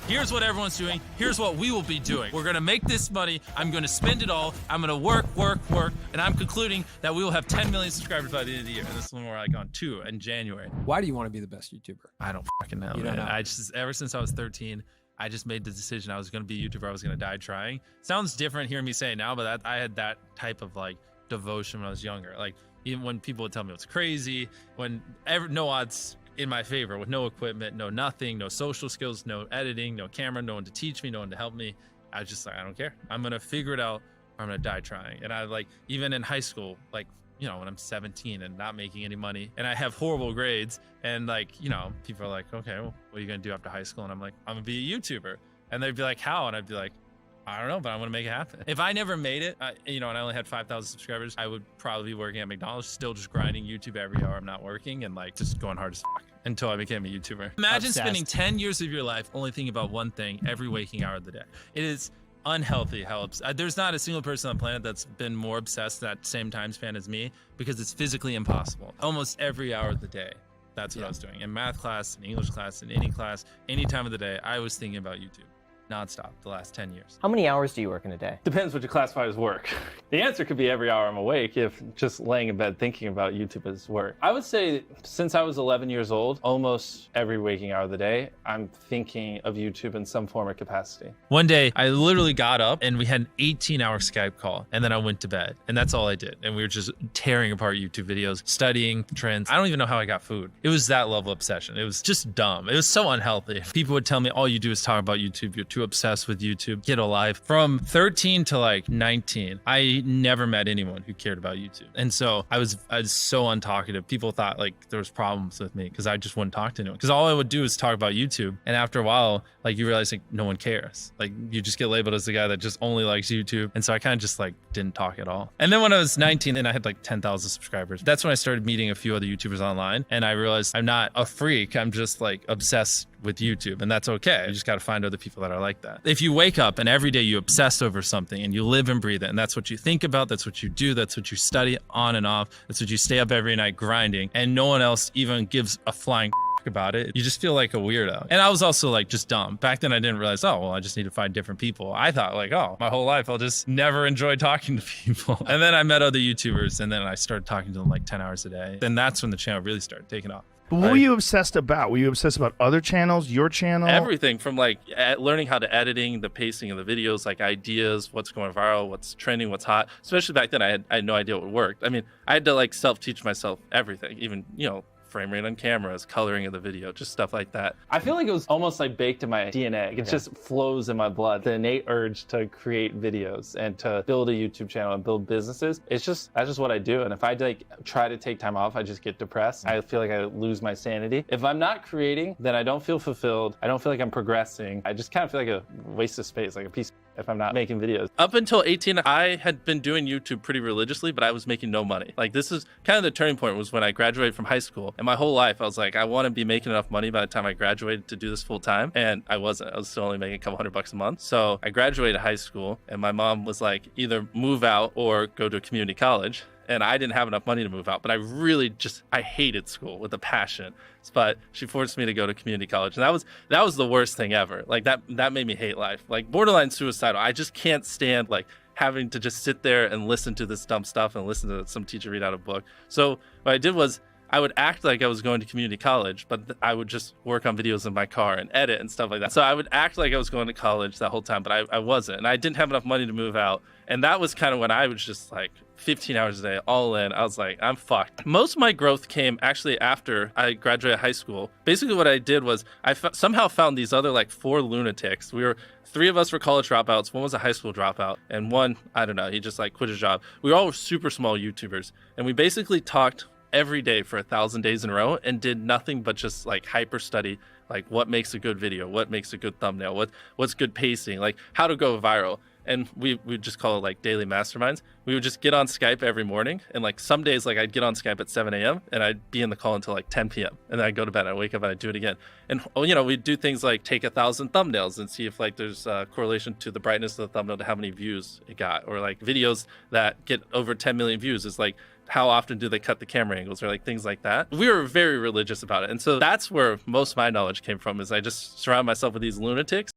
Here's what everyone's doing. Here's what we will be doing. We're gonna make this money. I'm gonna spend it all. I'm gonna work, and I'm concluding that we will have 10 million subscribers by the end of the year. And this is when we're like on 2 in January. Why do you want to be the best YouTuber? I don't fucking know, You don't man. know. I just, ever since I was 13, I just made the decision I was gonna be a YouTuber. I was gonna die trying. Sounds different hearing me say it now, but I had that type of like devotion when I was younger. Like even when people would tell me it was crazy, no odds in my favor, with no equipment, no nothing, no social skills, no editing, no camera, no one to teach me, no one to help me. I was just like, I don't care. I'm gonna figure it out, or I'm gonna die trying. And I like, even in high school, like, you know, when I'm 17 and not making any money and I have horrible grades, and like, you know, people are like, okay, well, what are you gonna do after high school? And I'm like, I'm gonna be a YouTuber. And they'd be like, how? And I'd be like, I don't know, but I'm gonna make it happen. If I never made it, you know, and I only had 5,000 subscribers, I would probably be working at McDonald's, still just grinding YouTube every hour I'm not working, and like just going hard as fuck until I became a YouTuber. Imagine spending 10 years of your life only thinking about one thing every waking hour of the day. It is unhealthy. Helps. There's not a single person on the planet that's been more obsessed that same time span as me, because it's physically impossible. Almost every hour of the day, that's what I was doing. In math class, in English class, in any time of the day, I was thinking about YouTube. Nonstop the last 10 years. How many hours do you work in a day? Depends what you classify as work. The answer could be every hour I'm awake if just laying in bed thinking about YouTube is work. I would say since I was 11 years old, almost every waking hour of the day, I'm thinking of YouTube in some form or capacity. One day, I literally got up and we had an 18-hour Skype call, and then I went to bed, and that's all I did. And we were just tearing apart YouTube videos, studying trends. I don't even know how I got food. It was that level of obsession. It was just dumb. It was so unhealthy. People would tell me, all you do is talk about YouTube. You're too obsessed with YouTube. Get a life. From 13 to like 19, I never met anyone who cared about YouTube. And so I was so untalkative. People thought like there was problems with me because I just wouldn't talk to anyone. Because all I would do is talk about YouTube. And after a while, like you realize like no one cares. Like you just get labeled as the guy that just only likes YouTube. And so I kind of just like didn't talk at all. And then when I was 19 and I had like 10,000 subscribers, that's when I started meeting a few other YouTubers online. And I realized I'm not a freak. I'm just like obsessed with YouTube, and that's okay. You just got to find other people that are like that. If you wake up and every day you obsess over something and you live and breathe it, and that's what you think about, that's what you do, that's what you study on and off, that's what you stay up every night grinding, and no one else even gives a flying about it, you just feel like a weirdo. And I was also like just dumb. Back then I didn't realize, oh, well, I just need to find different people. I thought like, oh, my whole life I'll just never enjoy talking to people. And then I met other YouTubers, and then I started talking to them like 10 hours a day. Then that's when the channel really started taking off. But what were you obsessed about? Were you obsessed about other channels, your channel? Everything from like learning how to editing, the pacing of the videos, like ideas, what's going viral, what's trending, what's hot. Especially back then, I had no idea what worked. I mean, I had to like self-teach myself everything, even, you know, frame rate on cameras, coloring of the video, just stuff like that. I feel like it was almost like baked in my DNA. It just flows in my blood. The innate urge to create videos and to build a YouTube channel and build businesses. That's just what I do. And if I like try to take time off, I just get depressed. I feel like I lose my sanity. If I'm not creating, then I don't feel fulfilled. I don't feel like I'm progressing. I just kind of feel like a waste of space, like a piece if I'm not making videos. Up until 18, I had been doing YouTube pretty religiously, but I was making no money. Like this is kind of the turning point, was when I graduated from high school. And my whole life, I was like, I want to be making enough money by the time I graduated to do this full time. And I wasn't. I was still only making a couple $100 a month. So I graduated high school, and my mom was like, either move out or go to a community college. And I didn't have enough money to move out, but I hated school with a passion. But she forced me to go to community college, and that was the worst thing ever. Like that made me hate life. Like borderline suicidal. I just can't stand like having to just sit there and listen to this dumb stuff and listen to some teacher read out a book. So what I did was I would act like I was going to community college, but I would just work on videos in my car and edit and stuff like that. So I would act like I was going to college that whole time, but I wasn't. And I didn't have enough money to move out. And that was kind of when I was just like 15 hours a day, all in. I was like, I'm fucked. Most of my growth came actually after I graduated high school. Basically what I did was I somehow found these other like 4 lunatics. 3 of us were college dropouts. One was a high school dropout. And one, I don't know, he just like quit his job. We were all super small YouTubers. And we basically talked every day for 1,000 days in a row and did nothing but just like hyper study, like what makes a good video, what makes a good thumbnail, what's good pacing, like how to go viral. And we just call it like daily masterminds. We would just get on Skype every morning, and like some days like I'd get on Skype at 7 a.m. and I'd be in the call until like 10 p.m. and then I'd go to bed, I'd wake up and I'd do it again. And you know, we'd do things like take 1,000 thumbnails and see if like there's a correlation to the brightness of the thumbnail to how many views it got, or like videos that get over 10 million views is like how often do they cut the camera angles, or like things like that. We were very religious about it. And so that's where most of my knowledge came from, is I just surround myself with these lunatics.